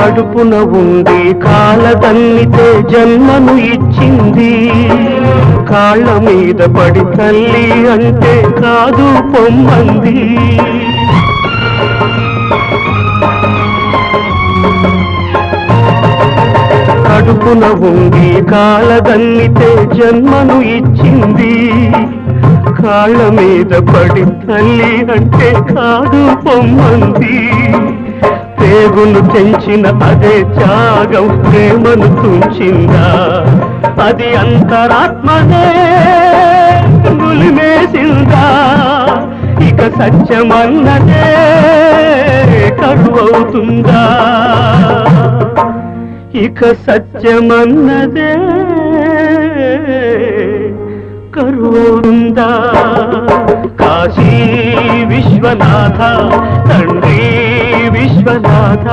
కడుపున ఉండి కాలదన్నితే జన్మను ఇచ్చింది. కాళ్ళ మీద పడి తల్లి అంటే కాదు పొమ్మంది. కడుపున ఉండి కాలదన్నితే జన్మను ఇచ్చింది. కాళ్ళ మీద పడి తల్లి అంటే కాదు పొమ్మంది. పేగులు తెంచిన అదే త్యాగం ప్రేమను తుంచిందా? అది అంతరాత్మనే గులిమేసిందా? ఇక సత్యమన్నదే కరువవుతుందా? ఇక సత్యమన్నదే కరువవుతుందా? కాశీ విశ్వనాథ తండ్రి విశ్వనాథ.